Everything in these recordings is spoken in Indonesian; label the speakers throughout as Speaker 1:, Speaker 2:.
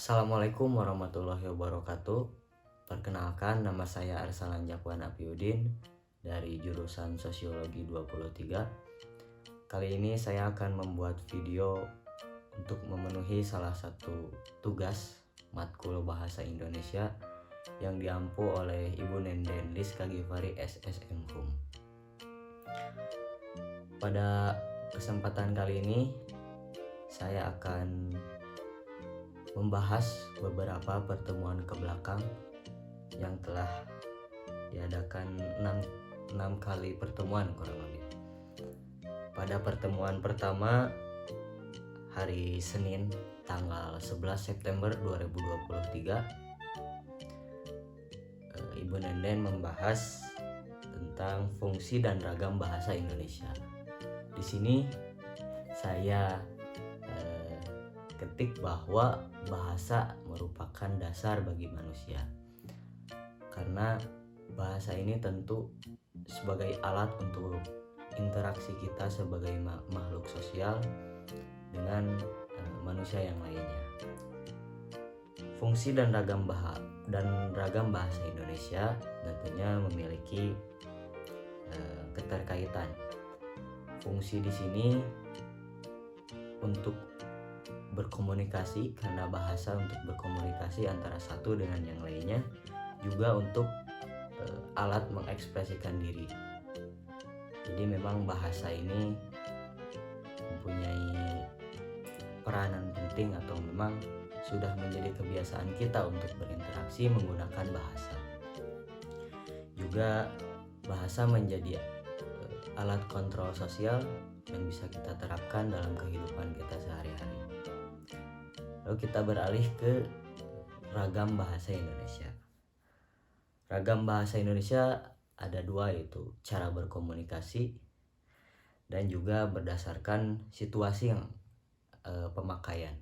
Speaker 1: Assalamualaikum warahmatullahi wabarakatuh. Perkenalkan, nama saya Arsalan Jakwan Apiudin dari jurusan Sosiologi 23. Kali ini saya akan membuat video untuk memenuhi salah satu tugas matkul Bahasa Indonesia yang diampu oleh Ibu Nenden Liska Givari SSM Hum. Pada kesempatan kali ini saya akan membahas beberapa pertemuan ke belakang yang telah diadakan 6 kali pertemuan kurang lebih. Pada pertemuan pertama hari Senin tanggal 11 September 2023, Ibu Nenden membahas tentang fungsi dan ragam bahasa Indonesia. Di sini saya ketik bahwa bahasa merupakan dasar bagi manusia, karena bahasa ini tentu sebagai alat untuk interaksi kita sebagai makhluk sosial dengan manusia yang lainnya. Fungsi dan ragam bahasa Indonesia tentunya memiliki keterkaitan. Fungsi di sini untuk berkomunikasi, karena bahasa untuk berkomunikasi antara satu dengan yang lainnya, juga untuk alat mengekspresikan diri. Jadi memang bahasa ini mempunyai peranan penting, atau memang sudah menjadi kebiasaan kita untuk berinteraksi menggunakan bahasa. Juga bahasa menjadi alat kontrol sosial yang bisa kita terapkan dalam kehidupan kita sehari-hari. Lalu kita beralih ke ragam bahasa Indonesia. Ragam bahasa Indonesia ada dua, yaitu cara berkomunikasi dan juga berdasarkan situasi yang pemakaian.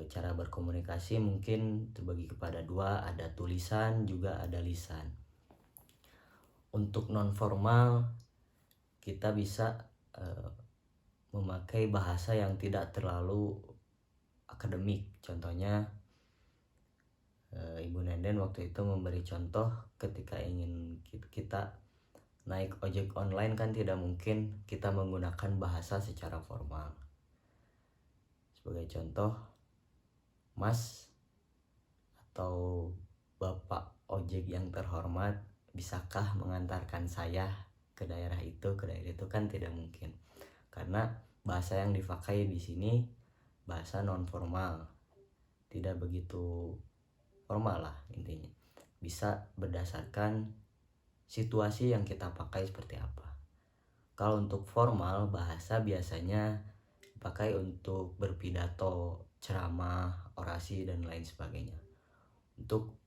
Speaker 1: Cara berkomunikasi mungkin terbagi kepada dua, ada tulisan juga ada lisan. Untuk non formal kita bisa memakai bahasa yang tidak terlalu akademik. Contohnya Ibu Nenden waktu itu memberi contoh ketika ingin kita naik ojek online, kan tidak mungkin kita menggunakan bahasa secara formal. Sebagai contoh, Mas atau Bapak ojek yang terhormat, bisakah mengantarkan saya ke daerah itu kan tidak mungkin, karena bahasa yang dipakai di sini bahasa non formal, tidak begitu formal lah intinya. Bisa berdasarkan situasi yang kita pakai seperti apa. Kalau untuk formal, bahasa biasanya dipakai untuk berpidato, ceramah, orasi dan lain sebagainya, untuk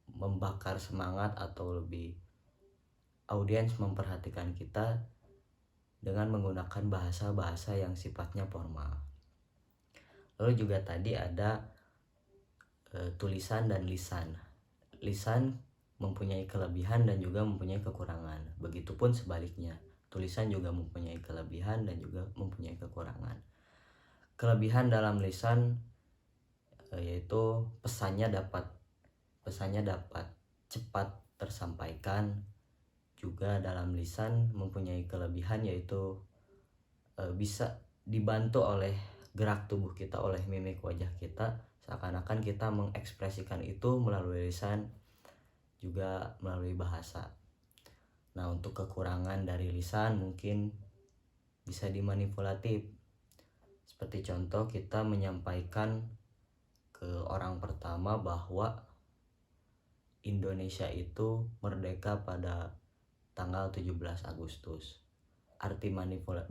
Speaker 1: membakar semangat atau lebih audiens memperhatikan kita dengan menggunakan bahasa-bahasa yang sifatnya formal. Lalu juga tadi ada tulisan dan lisan. Lisan mempunyai kelebihan dan juga mempunyai kekurangan. Begitupun sebaliknya, tulisan juga mempunyai kelebihan dan juga mempunyai kekurangan. Kelebihan dalam lisan yaitu pesannya dapat cepat tersampaikan. Juga dalam lisan mempunyai kelebihan, yaitu bisa dibantu oleh gerak tubuh kita, oleh mimik wajah kita, seakan-akan kita mengekspresikan itu melalui lisan, juga melalui bahasa. Nah, untuk kekurangan dari lisan mungkin bisa dimanipulatif. Seperti contoh, kita menyampaikan ke orang pertama bahwa Indonesia itu merdeka pada tanggal 17 Agustus. Arti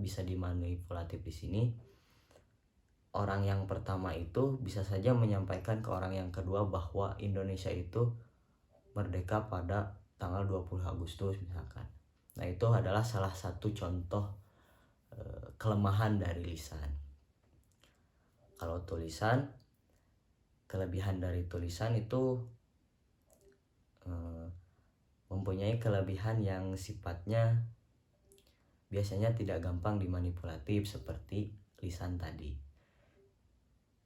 Speaker 1: bisa dimanipulatif di sini. Orang yang pertama itu bisa saja menyampaikan ke orang yang kedua bahwa Indonesia itu merdeka pada tanggal 20 Agustus misalkan. Nah, itu adalah salah satu contoh kelemahan dari lisan. Kalau tulisan, kelebihan dari tulisan itu mempunyai kelebihan yang sifatnya biasanya tidak gampang dimanipulatif seperti lisan tadi.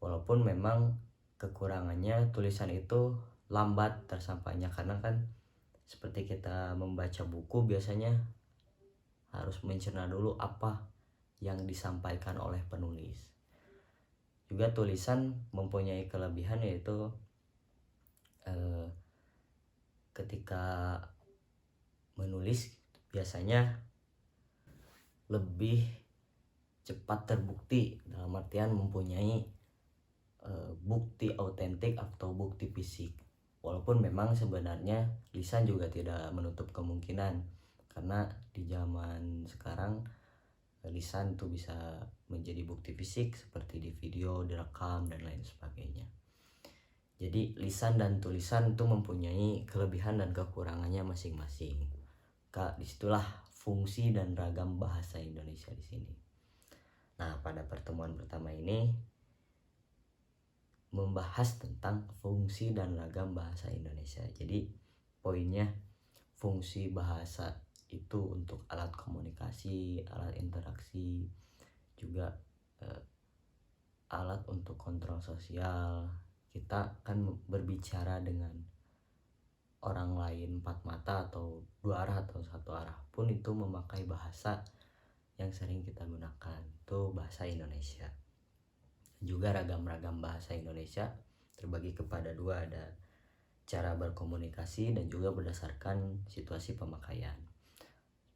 Speaker 1: Walaupun memang kekurangannya tulisan itu lambat tersampainya, karena kan seperti kita membaca buku biasanya harus mencerna dulu apa yang disampaikan oleh penulis. Juga tulisan mempunyai kelebihan, yaitu ketika menulis biasanya lebih cepat terbukti, dalam artian mempunyai bukti autentik atau bukti fisik. Walaupun memang sebenarnya lisan juga tidak menutup kemungkinan, karena di zaman sekarang lisan itu bisa menjadi bukti fisik seperti di video, direkam, dan lain sebagainya. Jadi lisan dan tulisan itu mempunyai kelebihan dan kekurangannya masing-masing. Disitulah fungsi dan ragam bahasa Indonesia di sini. Nah, pada pertemuan pertama ini membahas tentang fungsi dan ragam bahasa Indonesia. Jadi poinnya, fungsi bahasa itu untuk alat komunikasi, alat interaksi, juga alat untuk kontrol sosial. Kita kan berbicara dengan orang lain 4 mata atau 2 arah atau 1 arah pun itu memakai bahasa yang sering kita gunakan, itu bahasa Indonesia. Juga ragam-ragam bahasa Indonesia terbagi kepada 2, ada cara berkomunikasi dan juga berdasarkan situasi pemakaian.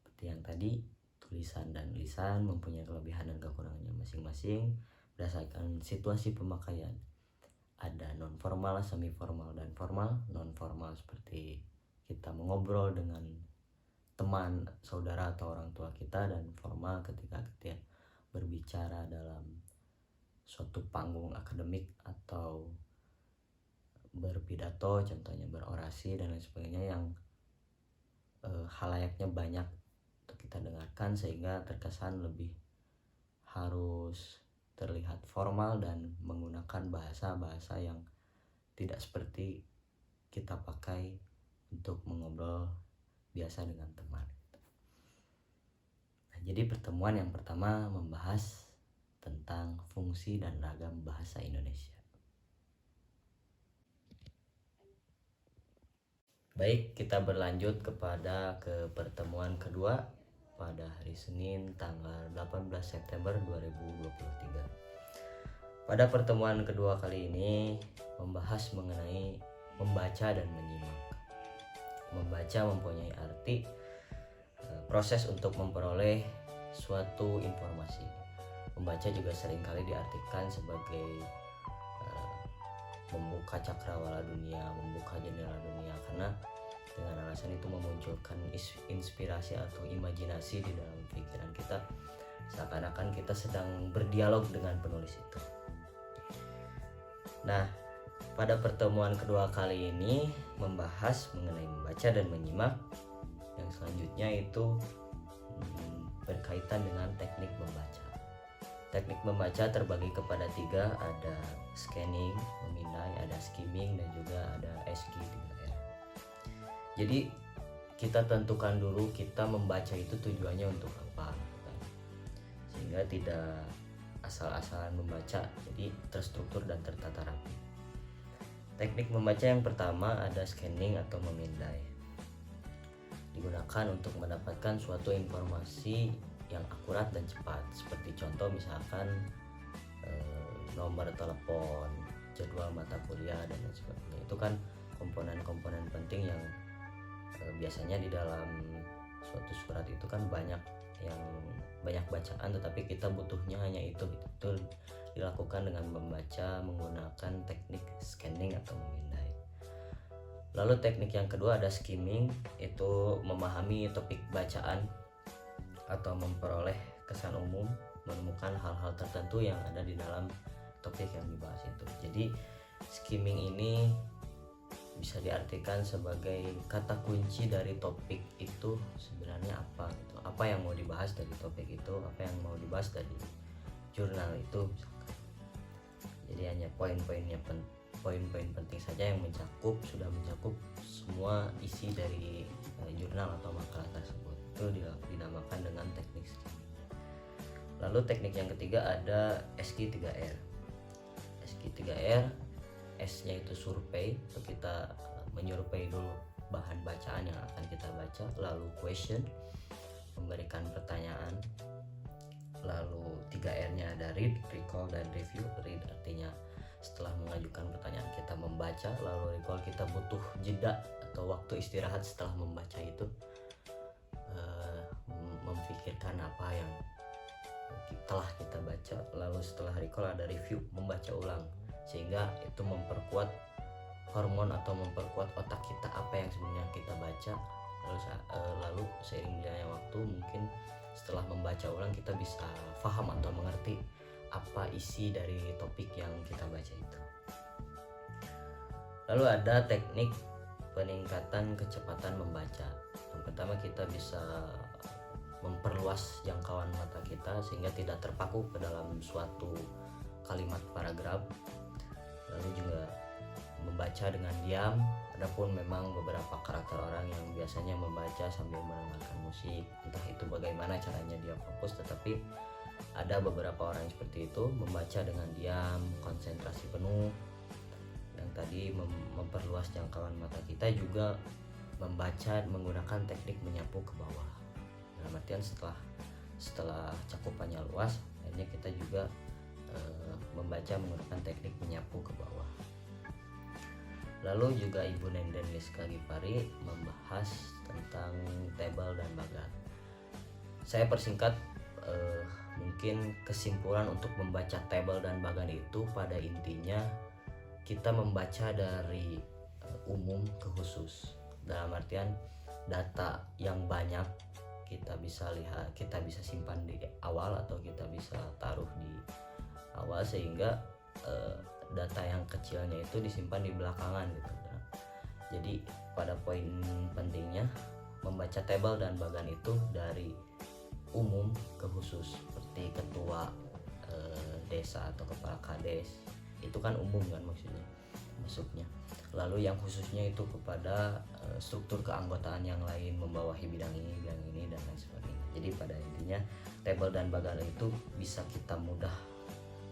Speaker 1: Seperti yang tadi, tulisan dan lisan mempunyai kelebihan dan kekurangannya masing-masing berdasarkan situasi pemakaian. Ada non formal, semi formal, dan formal. Non formal seperti kita mengobrol dengan teman, saudara, atau orang tua kita, dan formal ketika kita berbicara dalam suatu panggung akademik atau berpidato, contohnya berorasi dan lain sebagainya, yang halayaknya banyak untuk kita dengarkan, sehingga terkesan lebih harus terlihat formal dan menggunakan bahasa-bahasa yang tidak seperti kita pakai untuk mengobrol biasa dengan teman. Nah, jadi pertemuan yang pertama membahas tentang fungsi dan ragam bahasa Indonesia. Baik, kita berlanjut kepada pertemuan kedua pada hari Senin tanggal 18 September 2023. Pada pertemuan kedua kali ini membahas mengenai membaca dan menyimak. Membaca mempunyai arti proses untuk memperoleh suatu informasi. Membaca juga seringkali diartikan sebagai membuka cakrawala dunia, membuka jendela dunia, karena dengan alasan itu memunculkan inspirasi atau imajinasi di dalam pikiran kita, seakan-akan kita sedang berdialog dengan penulis itu. Nah, pada pertemuan kedua kali ini membahas mengenai membaca dan menyimak. Yang selanjutnya itu berkaitan dengan teknik membaca. Teknik membaca terbagi kepada 3, ada scanning, memindai, ada skimming, dan juga ada SG3R. Jadi kita tentukan dulu kita membaca itu tujuannya untuk apa, sehingga tidak asal-asalan membaca, jadi terstruktur dan tertata rapi. Teknik membaca yang pertama ada scanning atau memindai. Digunakan untuk mendapatkan suatu informasi yang akurat dan cepat, seperti contoh misalkan nomor telepon, jadwal mata kuliah, dan lain sebagainya. Itu kan komponen-komponen penting yang biasanya di dalam suatu surat itu kan banyak bacaan, tetapi kita butuhnya hanya itu dilakukan dengan membaca menggunakan teknik scanning atau memindai. Lalu teknik yang kedua ada skimming, itu memahami topik bacaan atau memperoleh kesan umum, menemukan hal-hal tertentu yang ada di dalam topik yang dibahas itu. Jadi skimming ini bisa diartikan sebagai kata kunci dari topik itu sebenarnya apa gitu. Apa yang mau dibahas dari topik itu, apa yang mau dibahas dari jurnal itu misalkan. Jadi hanya poin-poin penting saja yang sudah mencakup semua isi dari jurnal atau makalah tersebut. Itu dinamakan dengan teknik skimming. Lalu teknik yang ketiga ada SG3R. SG Jadi 3R, S-nya itu survei, itu kita menyurvei dulu bahan bacaan yang akan kita baca. Lalu question, memberikan pertanyaan. Lalu 3R-nya ada read, recall, dan review. Read artinya setelah mengajukan pertanyaan kita membaca. Lalu recall, kita butuh jeda atau waktu istirahat setelah membaca itu, memikirkan apa yang telah kita baca. Lalu setelah recall ada review, membaca ulang, sehingga itu memperkuat hormon atau memperkuat otak kita apa yang sebenarnya kita baca. Lalu seiring berjalannya waktu, mungkin setelah membaca ulang kita bisa paham atau mengerti apa isi dari topik yang kita baca itu. Lalu ada teknik peningkatan kecepatan membaca. Yang pertama, kita bisa memperluas jangkauan mata kita sehingga tidak terpaku ke dalam suatu kalimat paragraf. Lalu juga membaca dengan diam. Adapun memang beberapa karakter orang yang biasanya membaca sambil mendengarkan musik, entah itu bagaimana caranya dia fokus, tetapi ada beberapa orang yang seperti itu, membaca dengan diam, konsentrasi penuh. Yang tadi memperluas jangkauan mata kita, juga membaca menggunakan teknik menyapu ke bawah. Dalam artian setelah cakupannya luas, akhirnya kita juga membaca menggunakan teknik menyapu ke bawah. Lalu juga Ibu Nenden Liska Gifari membahas tentang tabel dan bagan. Saya persingkat, mungkin kesimpulan untuk membaca tabel dan bagan itu pada intinya kita membaca dari umum ke khusus. Dalam artian data yang banyak kita bisa lihat, kita bisa simpan di awal atau kita bisa taruh di awal, sehingga data yang kecilnya itu disimpan di belakangan gitu. Jadi pada poin pentingnya membaca tabel dan bagan itu dari umum ke khusus, seperti ketua desa atau kepala kades, itu kan umum kan maksudnya. Lalu yang khususnya itu kepada struktur keanggotaan yang lain, membawahi bidang ini dan lain sebagainya. Jadi pada intinya tabel dan bagan itu bisa kita mudah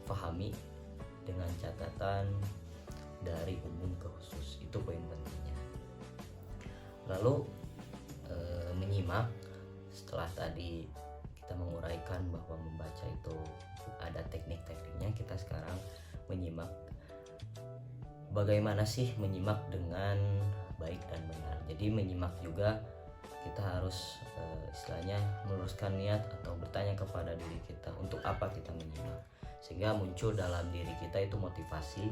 Speaker 1: pahami dengan catatan dari umum ke khusus, itu poin pentingnya. Lalu menyimak, setelah tadi kita menguraikan bahwa membaca itu ada teknik-tekniknya, kita sekarang menyimak. Bagaimana sih menyimak dengan baik dan benar? Jadi menyimak juga kita harus istilahnya meluruskan niat atau bertanya kepada diri kita untuk apa kita menyimak, sehingga muncul dalam diri kita itu motivasi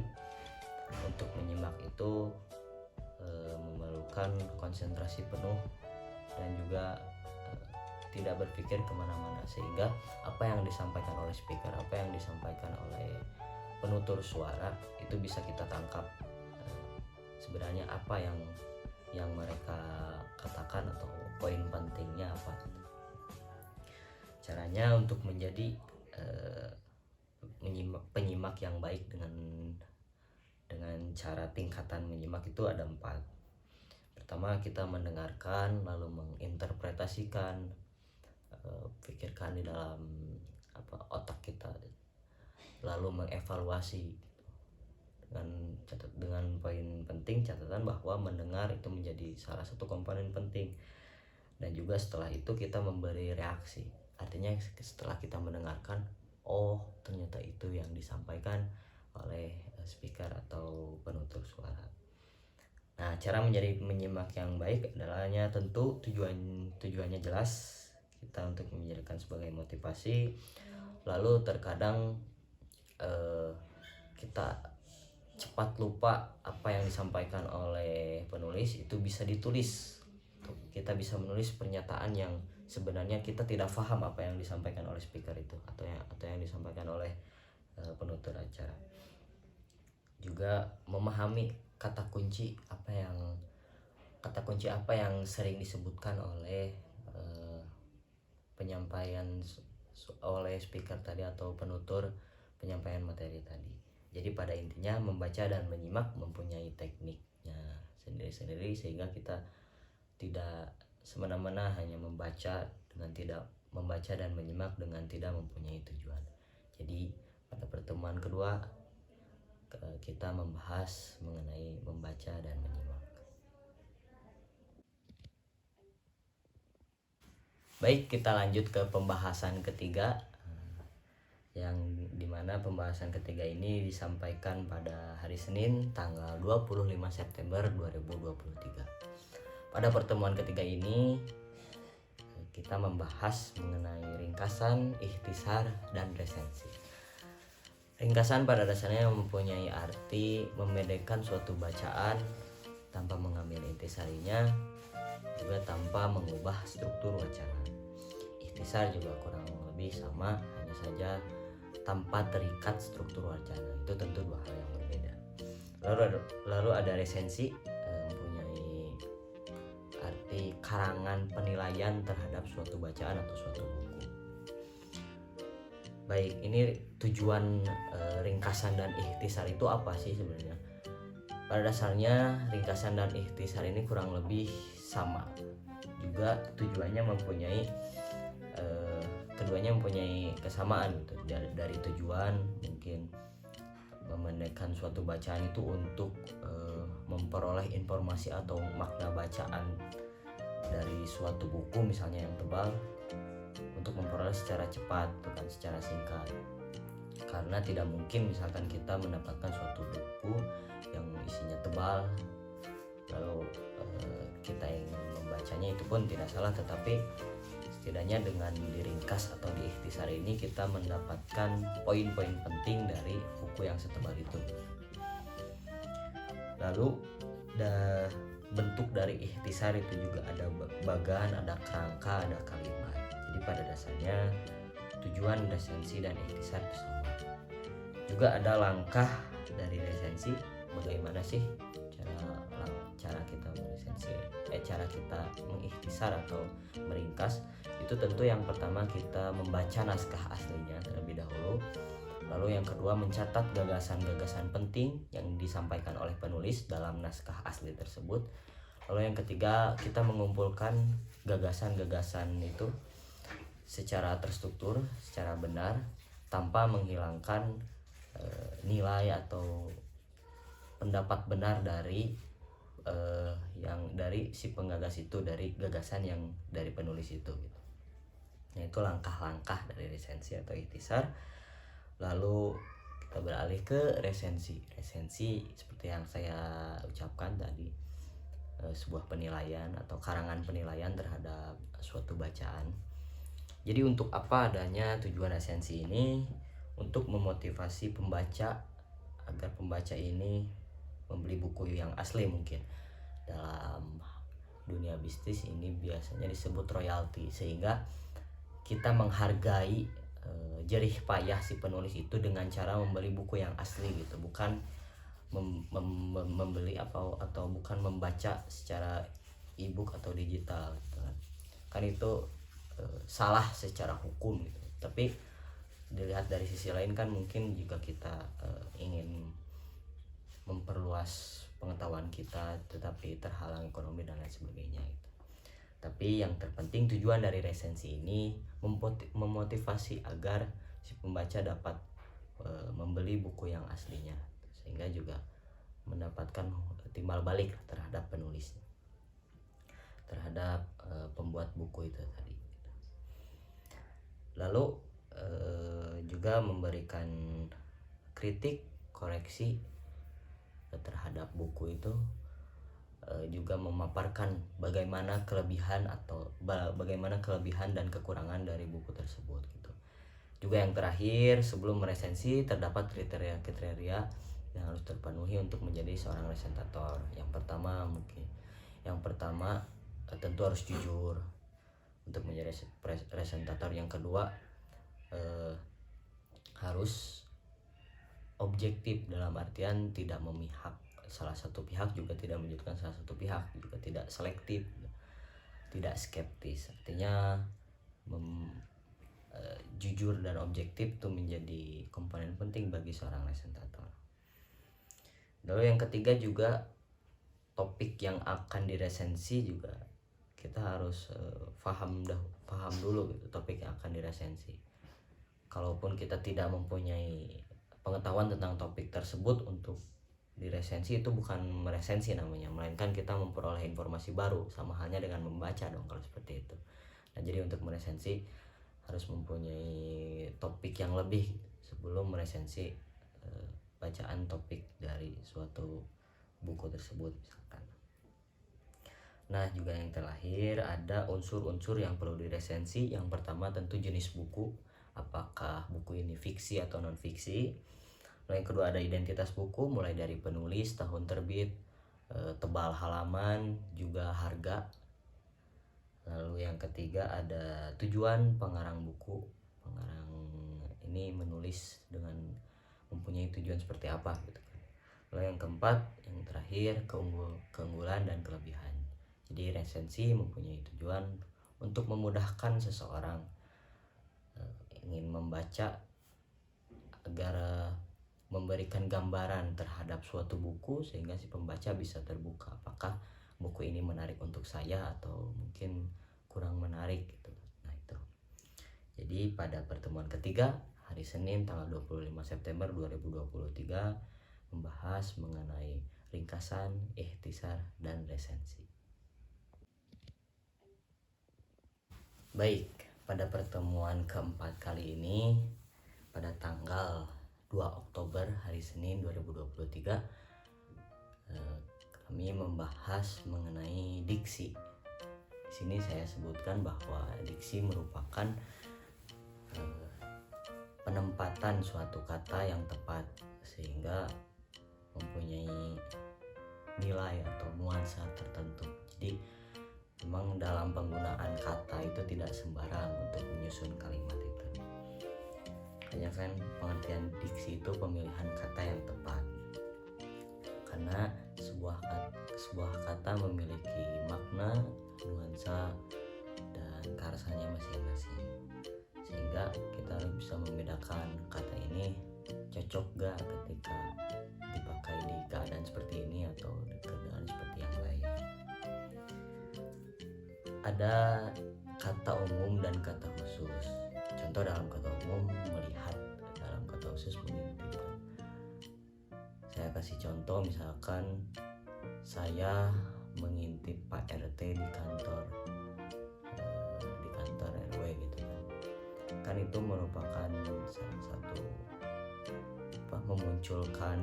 Speaker 1: untuk menyimak itu memerlukan konsentrasi penuh dan juga tidak berpikir kemana-mana, sehingga apa yang disampaikan oleh speaker, apa yang disampaikan oleh penutur suara itu bisa kita tangkap sebenarnya apa yang mereka katakan atau poin pentingnya apa. Caranya untuk menjadi penyimak yang baik dengan cara tingkatan menyimak itu ada 4. Pertama, kita mendengarkan, lalu menginterpretasikan, pikirkan di dalam otak kita, lalu mengevaluasi dengan poin penting catatan bahwa mendengar itu menjadi salah satu komponen penting, dan juga setelah itu kita memberi reaksi. Artinya setelah kita mendengarkan, oh ternyata itu yang disampaikan oleh speaker atau penutur suara. Nah, cara menjadi menyimak yang baik adalahnya tentu tujuannya jelas, kita untuk menjadikan sebagai motivasi. Lalu terkadang kita cepat lupa apa yang disampaikan oleh penulis, itu bisa ditulis. Kita bisa menulis pernyataan yang sebenarnya kita tidak paham apa yang disampaikan oleh speaker itu atau yang disampaikan oleh penutur acara. Juga memahami kata kunci apa yang sering disebutkan oleh penyampaian oleh speaker tadi atau penutur penyampaian materi tadi. Jadi pada intinya membaca dan menyimak mempunyai tekniknya sendiri-sendiri, sehingga kita tidak semena-mena hanya membaca dan menyimak dengan tidak mempunyai tujuan. Jadi pada pertemuan kedua kita membahas mengenai membaca dan menyimak. Baik, kita lanjut ke pembahasan ketiga, yang dimana pembahasan ketiga ini disampaikan pada hari Senin tanggal 25 September 2023. Pada pertemuan ketiga ini kita membahas mengenai ringkasan, ikhtisar, dan resensi. Ringkasan pada dasarnya mempunyai arti membedakan suatu bacaan tanpa mengambil intisarinya, juga tanpa mengubah struktur wacana. Ikhtisar juga kurang lebih sama, hanya saja tanpa terikat struktur wacana. Itu tentu dua hal yang berbeda. Lalu ada resensi, mempunyai arti karangan penilaian terhadap suatu bacaan atau suatu buku. Baik, ini tujuan ringkasan dan ikhtisar itu apa sih sebenarnya? Pada dasarnya ringkasan dan ikhtisar ini kurang lebih sama. Juga tujuannya keduanya mempunyai kesamaan gitu. Dari tujuan mungkin memendekkan suatu bacaan itu untuk memperoleh informasi atau makna bacaan dari suatu buku misalnya yang tebal, untuk memperoleh secara cepat bukan secara singkat. Karena tidak mungkin misalkan kita mendapatkan suatu buku yang isinya tebal lalu kita ingin membacanya, itu pun tidak salah, tetapi setidaknya dengan diringkas atau diikhtisar ini kita mendapatkan poin-poin penting dari buku yang setebal itu. Lalu bentuk dari ikhtisar itu juga ada bagan, ada kerangka, ada kalimat. Jadi pada dasarnya tujuan resensi dan ikhtisar itu sama. Juga ada langkah dari resensi, bagaimana sih cara kita meresensi, cara kita mengikhtisar atau meringkas. Itu tentu yang pertama kita membaca naskah aslinya terlebih dahulu. Lalu yang kedua mencatat gagasan-gagasan penting yang disampaikan oleh penulis dalam naskah asli tersebut. Lalu yang ketiga kita mengumpulkan gagasan-gagasan itu secara terstruktur, secara benar, tanpa menghilangkan nilai atau pendapat benar dari si penggagas itu, dari gagasan yang dari penulis itu gitu. Nah, itu langkah-langkah dari resensi atau ikhtisar. Lalu kita beralih ke resensi. Resensi seperti yang saya ucapkan tadi, sebuah penilaian atau karangan penilaian terhadap suatu bacaan. Jadi untuk apa adanya tujuan resensi ini? Untuk memotivasi pembaca agar pembaca ini membeli buku yang asli. Mungkin dalam dunia bisnis ini biasanya disebut royalti, sehingga kita menghargai jerih payah si penulis itu dengan cara membeli buku yang asli gitu, bukan membeli atau bukan membaca secara e-book atau digital gitu kan itu salah secara hukum gitu. Tapi dilihat dari sisi lain kan mungkin jika kita ingin memperluas pengetahuan kita tetapi terhalang ekonomi dan lain sebagainya gitu. Tapi yang terpenting tujuan dari resensi ini memotivasi agar si pembaca dapat membeli buku yang aslinya, sehingga juga mendapatkan timbal balik terhadap penulisnya, terhadap pembuat buku itu tadi. Lalu juga memberikan kritik, koreksi terhadap buku itu, juga memaparkan bagaimana kelebihan dan kekurangan dari buku tersebut gitu. Juga yang terakhir, sebelum meresensi terdapat kriteria-kriteria yang harus terpenuhi untuk menjadi seorang resentator. Yang pertama tentu harus jujur untuk menjadi resentator. Yang kedua harus objektif, dalam artian tidak memihak salah satu pihak, juga tidak menjatuhkan salah satu pihak, juga tidak selektif, tidak skeptis. Artinya jujur dan objektif itu menjadi komponen penting bagi seorang resentator. Lalu yang ketiga juga topik yang akan diresensi juga kita harus paham dulu gitu topik yang akan diresensi. Kalaupun kita tidak mempunyai pengetahuan pengetahuan tentang topik tersebut untuk diresensi itu bukan meresensi namanya, melainkan kita memperoleh informasi baru, sama halnya dengan membaca dong kalau seperti itu. Nah, jadi untuk meresensi harus mempunyai topik yang lebih sebelum meresensi bacaan topik dari suatu buku tersebut misalkan. Nah, juga yang terakhir ada unsur-unsur yang perlu diresensi. Yang pertama tentu jenis buku, apakah buku ini fiksi atau non fiksi. Lalu yang kedua ada identitas buku, mulai dari penulis, tahun terbit, tebal halaman, juga harga. Lalu yang ketiga ada tujuan pengarang buku. Pengarang ini menulis dengan mempunyai tujuan seperti apa gitu kan. Lalu yang keempat, yang terakhir keunggulan dan kelebihan. Jadi resensi mempunyai tujuan untuk memudahkan seseorang ingin membaca agar memberikan gambaran terhadap suatu buku sehingga si pembaca bisa terbuka apakah buku ini menarik untuk saya atau mungkin kurang menarik gitu. Nah, itu. Jadi pada pertemuan ketiga hari Senin tanggal 25 September 2023 membahas mengenai ringkasan, ikhtisar, dan resensi. Baik, pada pertemuan keempat kali ini pada tanggal 2 Oktober hari Senin 2023 kami membahas mengenai diksi. Di sini saya sebutkan bahwa diksi merupakan penempatan suatu kata yang tepat sehingga mempunyai nilai atau nuansa tertentu. Jadi memang dalam penggunaan kata itu tidak sembarang untuk menyusun kalimat itu. Hanya kan pengertian diksi itu pemilihan kata yang tepat. Karena sebuah kata memiliki makna, nuansa, dan karasanya masing-masing. Sehingga kita bisa membedakan kata ini cocok gak ketika dipakai di keadaan seperti ini atau di keadaan seperti yang lain. Ada kata umum dan kata khusus. Contoh dalam kata umum melihat, dalam kata khusus mengintip. Saya kasih contoh, misalkan saya mengintip Pak RT di kantor RW gitu kan itu merupakan salah satu memunculkan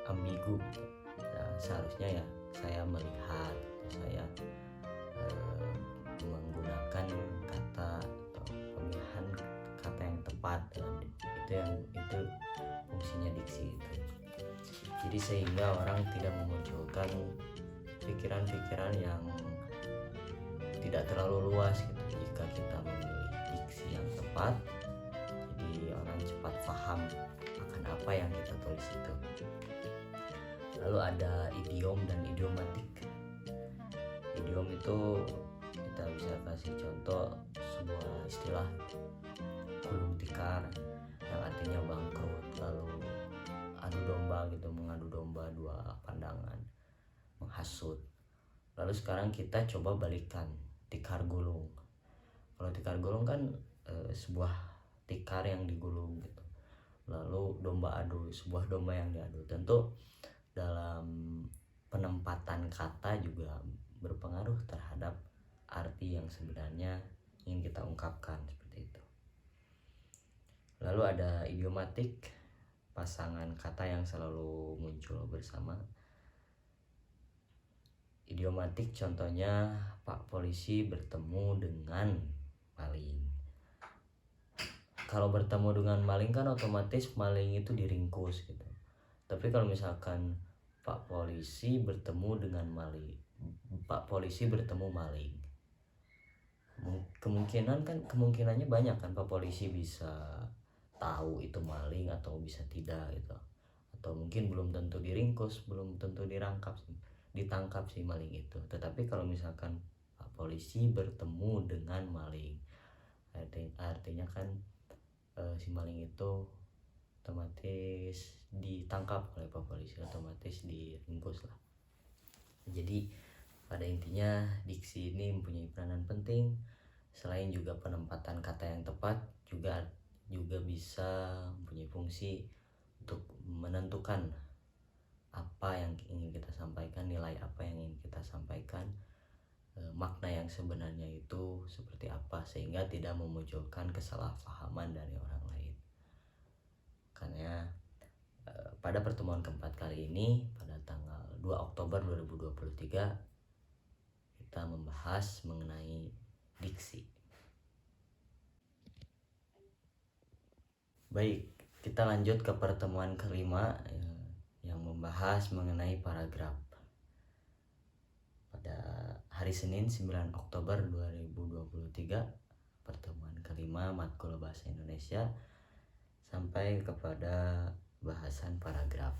Speaker 1: ambigu. Nah, seharusnya ya saya melihat, saya menggunakan kata atau pemilihan kata yang tepat dalam itu fungsinya diksi itu. Jadi sehingga orang tidak memunculkan pikiran-pikiran yang tidak terlalu luas gitu. Jika kita memilih diksi yang tepat, jadi orang cepat paham akan apa yang kita tulis itu. Lalu ada idiom dan idiomatik. Idiom itu kita bisa kasih contoh sebuah istilah gulung tikar yang artinya bangkrut, lalu adu domba gitu, mengadu domba dua pandangan, menghasut. Lalu sekarang kita coba balikan, tikar gulung. Kalau tikar gulung kan sebuah tikar yang digulung gitu. Lalu domba adu, sebuah domba yang diadu. Tentu dalam penempatan kata juga berpengaruh terhadap arti yang sebenarnya ingin kita ungkapkan seperti itu. Lalu ada idiomatik, pasangan kata yang selalu muncul bersama. Idiomatik contohnya Pak polisi bertemu dengan maling. Kalau bertemu dengan maling kan otomatis maling itu diringkus gitu. Tapi kalau misalkan Pak polisi bertemu dengan maling, Pak polisi bertemu maling, kemungkinannya banyak kan Pak polisi bisa tahu itu maling atau bisa tidak gitu. Atau mungkin belum tentu diringkus, belum tentu ditangkap si maling itu. Tetapi kalau misalkan Pak polisi bertemu dengan maling, artinya kan si maling itu otomatis ditangkap oleh Pak polisi, otomatis diringkus lah. Jadi pada intinya diksi ini mempunyai peranan penting. Selain juga penempatan kata yang tepat, juga bisa mempunyai fungsi berfungsi untuk menentukan apa yang ingin kita sampaikan, nilai apa yang ingin kita sampaikan, makna yang sebenarnya itu seperti apa, sehingga tidak memunculkan kesalahpahaman dari orang lain. Karena pada pertemuan keempat kali ini, pada tanggal 2 Oktober 2023, kita membahas mengenai diksi. Baik, kita lanjut ke pertemuan kelima yang membahas mengenai paragraf. Pada hari Senin 9 Oktober 2023, pertemuan kelima matkul bahasa Indonesia sampai kepada bahasan paragraf.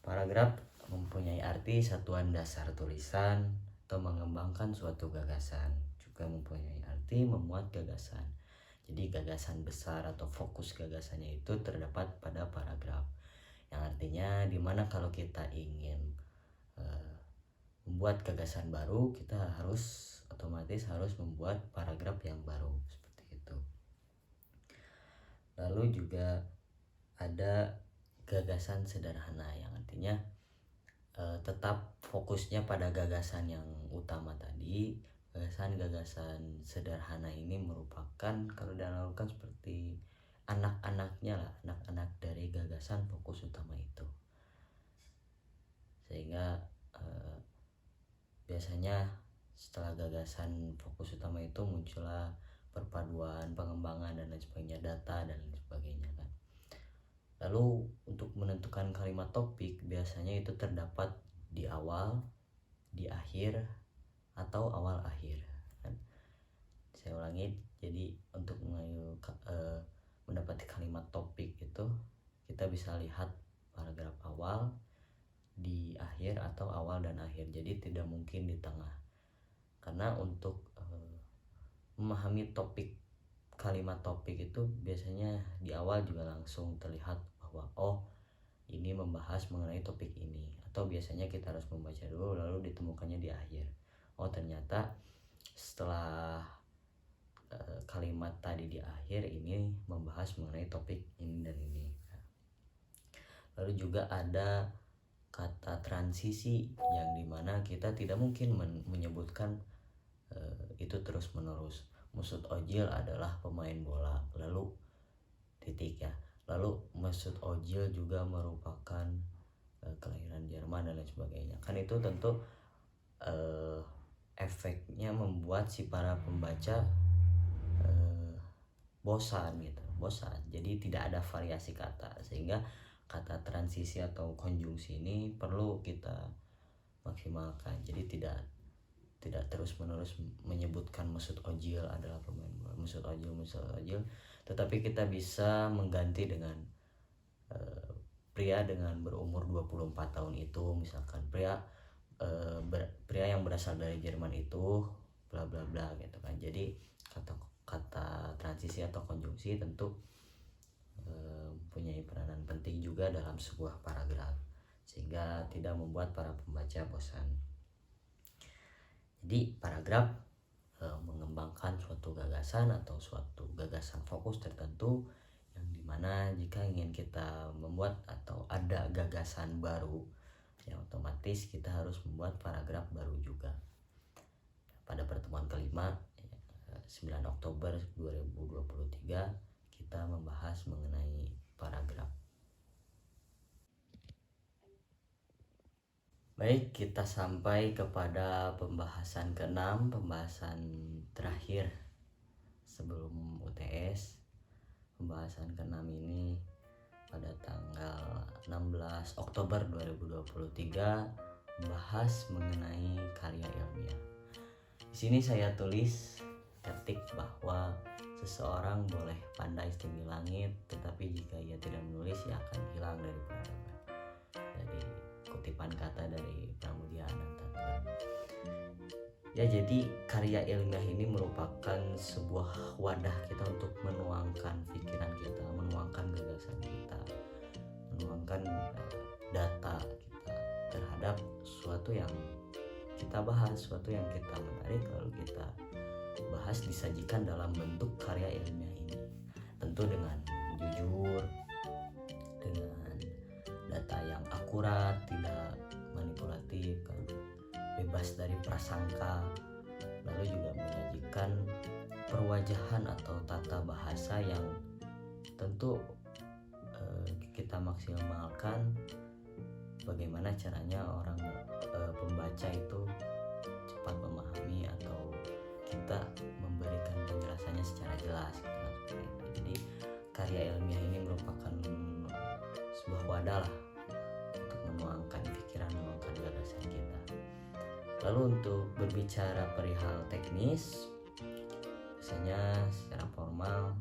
Speaker 1: Paragraf mempunyai arti satuan dasar tulisan atau mengembangkan suatu gagasan, juga mempunyai arti memuat gagasan. Jadi gagasan besar atau fokus gagasannya itu terdapat pada paragraf, yang artinya dimana kalau kita ingin membuat gagasan baru, kita otomatis harus membuat paragraf yang baru, seperti itu. Lalu juga ada gagasan sederhana, yang artinya tetap fokusnya pada gagasan yang utama tadi. Gagasan sederhana ini merupakan, kalau dianalogikan seperti anak-anaknya lah, anak-anak dari gagasan fokus utama itu. Sehingga biasanya setelah gagasan fokus utama itu muncullah perpaduan, pengembangan dan lain sebagainya, data dan lain sebagainya kan. Lalu untuk menentukan kalimat topik biasanya itu terdapat di awal, di akhir, atau awal akhir kan. Saya ulangi, jadi untuk mendapati kalimat topik itu kita bisa lihat paragraf awal, di akhir, atau awal dan akhir. Jadi tidak mungkin di tengah, karena untuk memahami kalimat topik itu biasanya di awal juga langsung terlihat bahwa ini membahas mengenai topik ini, atau biasanya kita harus membaca dulu lalu ditemukannya di akhir. Ternyata setelah kalimat tadi di akhir ini membahas mengenai topik ini dan ini. Lalu juga ada kata transisi, yang dimana kita tidak mungkin menyebutkan itu terus menerus. Mesut Ozil adalah pemain bola, lalu titik ya. Lalu Mesut Ozil juga merupakan kelahiran Jerman dan lain sebagainya. Kan itu tentu efeknya membuat si para pembaca bosan gitu, bosan. Jadi tidak ada variasi kata, sehingga kata transisi atau konjungsi ini perlu kita maksimalkan. Jadi tidak terus menerus menyebutkan Mesut Ozil adalah pemain bola, Mesut Ozil, tetapi kita bisa mengganti dengan pria dengan berumur 24 tahun itu, misalkan pria yang berasal dari Jerman itu bla bla bla gitu kan. Jadi kata transisi atau konjungsi tentu mempunyai peranan penting juga dalam sebuah paragraf, sehingga tidak membuat para pembaca bosan. Jadi paragraf mengembangkan suatu gagasan atau suatu gagasan fokus tertentu, yang dimana jika ingin kita membuat atau ada gagasan baru, ya otomatis kita harus membuat paragraf baru juga. Pada pertemuan kelima 9 Oktober 2023 kita membahas mengenai paragraf. Baik, kita sampai kepada pembahasan ke-6, pembahasan terakhir sebelum UTS. Pembahasan ke-6 ini pada tanggal 16 Oktober 2023 membahas mengenai karya ilmiah. Di sini saya tulis ketik bahwa seseorang boleh pandai setinggi langit, tetapi jika ia tidak menulis, ia akan hilang dari peradaban. Dari kutipan kata dari Pramudia Anantatur. Ya, jadi karya ilmiah ini merupakan sebuah wadah kita untuk menuangkan pikiran kita, menuangkan gagasan kita, menuangkan data kita terhadap sesuatu yang kita bahas, sesuatu yang kita menarik, lalu kita bahas, disajikan dalam bentuk karya ilmiah ini. Tentu dengan jujur, akurat, tidak manipulatif kan, bebas dari prasangka, lalu juga menyajikan perwajahan atau tata bahasa yang tentu kita maksimalkan bagaimana caranya orang pembaca itu cepat memahami atau kita memberikan penjelasannya secara jelas gitu, seperti itu. Jadi karya ilmiah ini merupakan sebuah wadah lah untuk menuangkan pikiran, menuangkan gagasan kita. Lalu untuk berbicara perihal teknis, biasanya secara formal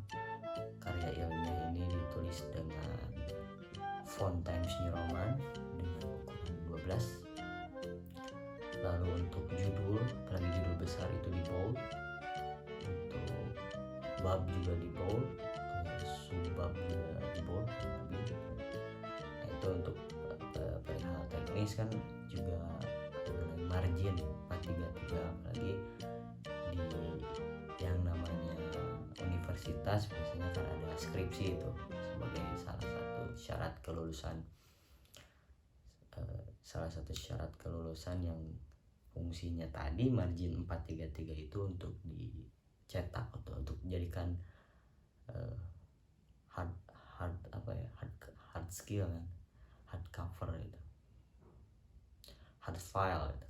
Speaker 1: karya ilmiah ini ditulis dengan font Times New Roman dengan ukuran 12. Lalu untuk judul, apalagi judul besar itu di bold. Untuk bab juga di bold, subbab juga di bold. Nah, itu untuk perihal teknis kan juga mengenai margin 433, apalagi di yang namanya universitas biasanya kan ada skripsi itu sebagai salah satu syarat kelulusan, yang fungsinya tadi margin 433 itu untuk dicetak atau untuk dijadikan hard skill kan, hard cover itu, hard file itu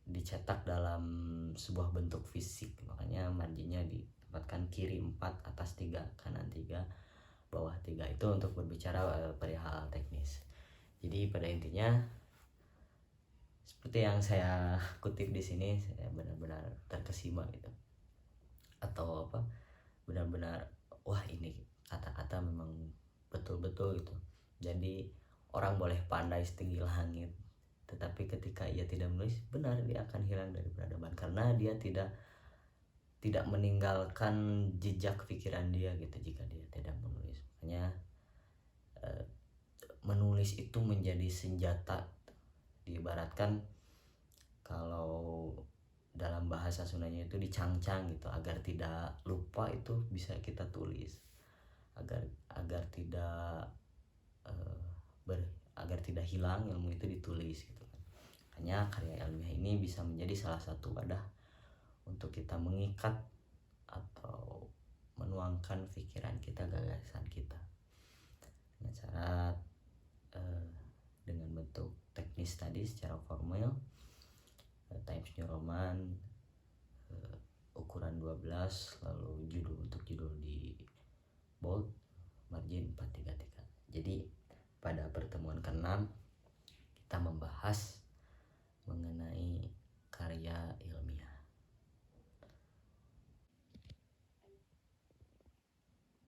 Speaker 1: dicetak dalam sebuah bentuk fisik, makanya marginnya ditempatkan kiri 4, atas 3, kanan 3, bawah 3. Itu untuk berbicara perihal teknis. Jadi pada intinya seperti yang saya kutip di sini, saya benar-benar terkesima gitu, atau benar-benar wah ini kata-kata memang betul-betul gitu. Jadi orang boleh pandai setinggi langit, tetapi ketika ia tidak menulis, benar dia akan hilang dari peradaban karena dia tidak meninggalkan jejak pikiran dia gitu jika dia tidak menulis. Makanya menulis itu menjadi senjata. Diibaratkan kalau dalam bahasa Sundanya itu dicangcang gitu, agar tidak lupa itu bisa kita tulis, agar tidak hilang ilmu itu ditulis gitu kan. Hanya karya ilmiah ini bisa menjadi salah satu wadah untuk kita mengikat atau menuangkan pikiran kita, gagasan kita dengan cara dengan bentuk teknis tadi secara formal, Times New Roman ukuran 12, lalu untuk judul di bold, margin 433. Jadi pada pertemuan ke-6 kita membahas mengenai